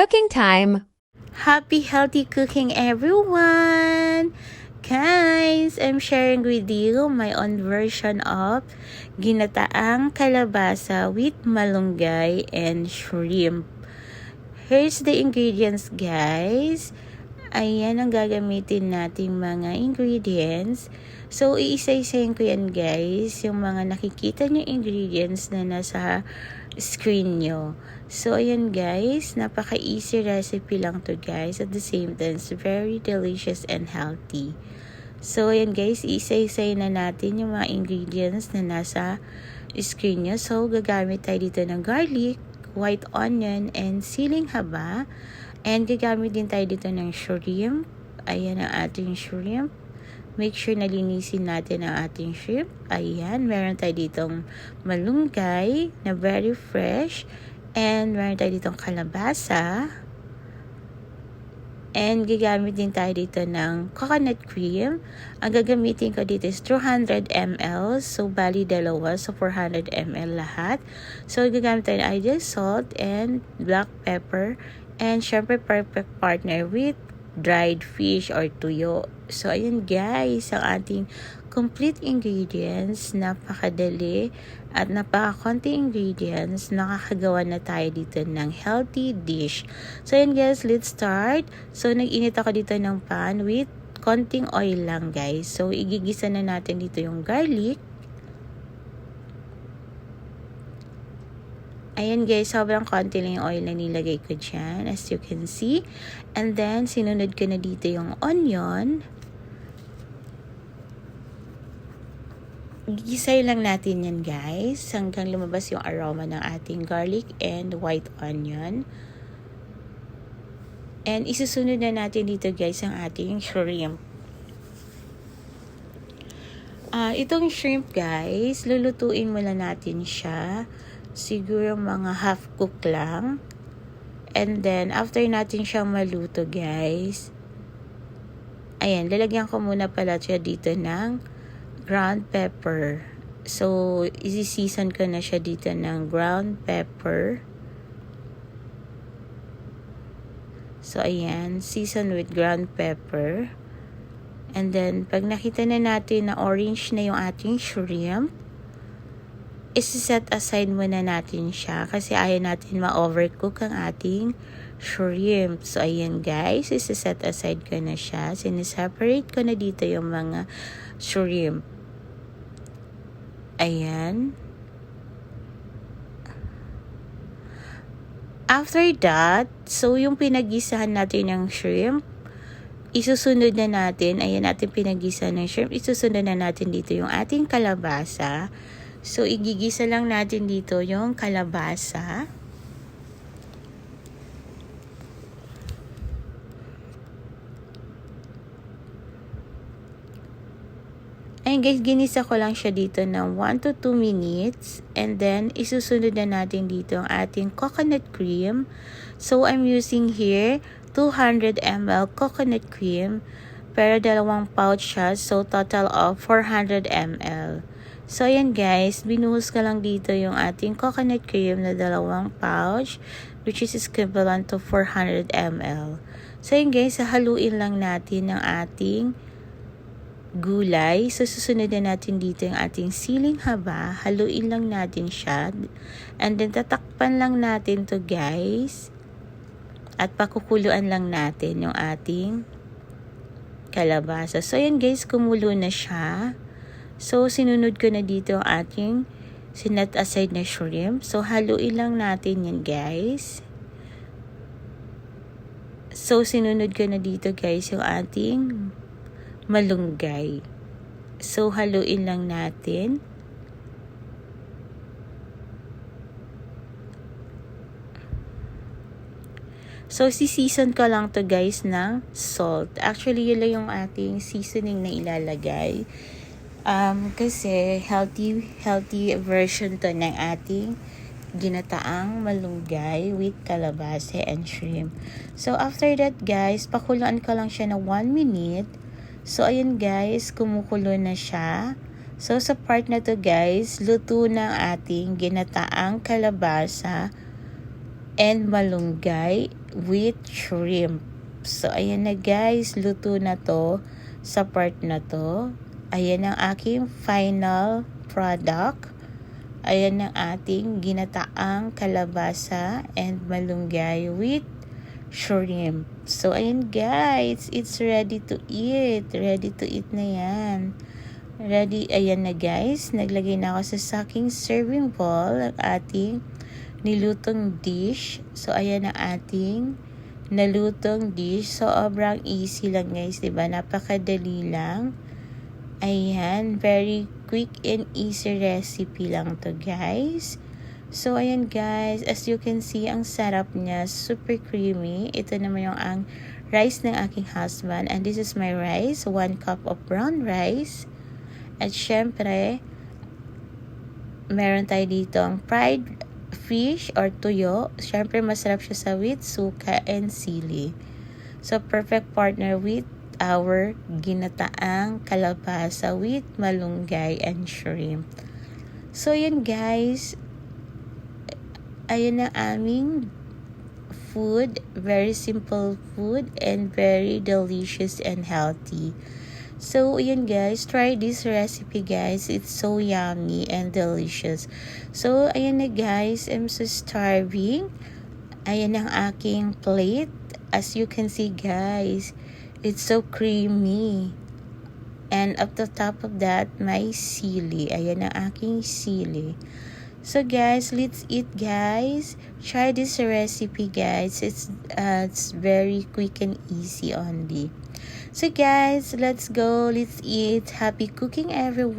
Cooking time! Happy healthy cooking everyone! Guys, I'm sharing with you my own version of ginataang kalabasa with malunggay and shrimp. Here's the ingredients, guys. Ayan ang gagamitin nating mga ingredients. So, iisa-isahin ko yan, guys. Yung mga nakikita nyo ingredients na nasa screen nyo. So, ayan, guys. Napaka-easy recipe lang to, guys. At the same time, it's very delicious and healthy. So, ayan, guys. Iisa-isahin na natin yung mga ingredients na nasa screen nyo. So, gagamit tayo dito ng garlic, white onion, and siling haba. And gagamit din tayo dito ng shrimp. Ayan ang ating shrimp. Make sure na linisin natin ang ating shrimp. Ayan, meron tayo ditong malunggay na very fresh. And meron tayo ditong kalabasa. And gagamit din tayo dito ng coconut cream. Ang gagamitin ko dito is 200 ml. So, bali dalawa. So, 400 ml lahat. So, gagamit tayo ng ideal salt and black pepper. And syempre, perfect partner with dried fish or tuyo. So, ayun guys, ang ating complete ingredients. Napakadali at napakakonti ingredients. Nakakagawa na tayo dito ng healthy dish. So, ayun guys, let's start. So, nag-init ako dito ng pan with konting oil lang guys. So, igigisa na natin dito yung garlic. Ayan guys, sobrang konti lang yung oil na nilagay ko dyan, as you can see. And then, sinunod ko na dito yung onion. Gigisay lang natin yan guys, hanggang lumabas yung aroma ng ating garlic and white onion. And isusunod na natin dito guys ang ating shrimp. Itong shrimp guys, lulutuin muna natin siya. Siguro mga half cook lang. And then, after natin siyang maluto, guys. Ayan, lalagyan ko muna pala siya dito ng ground pepper. So, isi-season ko na siya dito ng ground pepper. So, ayan, season with ground pepper. And then, pag nakita na natin na orange na yung ating shrimp, isi-set aside muna natin siya kasi ayaw natin ma-overcook ang ating shrimp. So, ayan guys, isi-set aside ko na siya. Siniseparate ko na dito yung mga shrimp. Ayan. After that, so yung pinagisahan natin ng shrimp, isusunod na natin, ayan natin pinagisahan ng shrimp, isusunod na natin dito yung ating kalabasa. So, igigisa lang natin dito yung kalabasa. Ayun guys, ginisa ko lang siya dito ng 1 to 2 minutes. And then, isusunod na natin dito ang ating coconut cream. So, I'm using here 200 ml coconut cream. Pero dalawang pouch siya. So, total of 400 ml. So, ayan guys, binuhos ka lang dito yung ating coconut cream na dalawang pouch, which is equivalent to 400 ml. So, ayan guys, haluin lang natin ang ating gulay. So, susunod na natin dito yung ating siling haba. Haluin lang natin siya. And then, tatakpan lang natin to guys. At pakukuluan lang natin yung ating kalabasa. So, ayan guys, kumulo na siya. So, sinunod ko na dito ang ating sinet aside na shrimp. So, haluin lang natin yan, guys. So, sinunod ko na dito, guys, yung ating malunggay. So, haluin lang natin. So, si-season ko lang to guys ng salt. Actually, yun lang yung ating seasoning na ilalagay. Kasi healthy version to ng ating ginataang malunggay with kalabasa and shrimp. So, after that guys, pakuluan ko lang siya na 1 minute. So, ayun guys, kumukulo na siya. So, sa part na to guys, luto na ang ating ginataang kalabasa and malunggay with shrimp. So, ayan na guys, luto na to sa part na to. Ayan ang aking final product. Ayan ang ating ginataang kalabasa and malunggay with shrimp. So, ayan guys, it's ready to eat. Ready to eat na yan. Ready, ayan na guys. Naglagay na ako sa aking serving bowl ang ating nilutong dish. So, ayan ang ating nalutong dish. So, sobrang easy lang guys, diba? Napakadali lang. Ayan, very quick and easy recipe lang to guys. So, ayan guys, as you can see, ang sarap niya, super creamy. Ito naman yung ang rice ng aking husband. And this is my rice, 1 cup of brown rice. At syempre, meron tayo dito ang fried fish or tuyo. Syempre, masarap siya sa with suka and sili. So, perfect partner with our ginataang kalabasa with malunggay and shrimp. So, yun guys. Ayun na aming food. Very simple food and very delicious and healthy. So, yun guys. Try this recipe guys. It's so yummy and delicious. So, ayun na guys. I'm so starving. Ayan ang aking plate. As you can see guys, it's so creamy. And up the top of that, my sili. Ayan ang aking sili. So guys, let's eat guys. Try this recipe guys. It's very quick and easy only. So guys, let's go. Let's eat. Happy cooking everyone.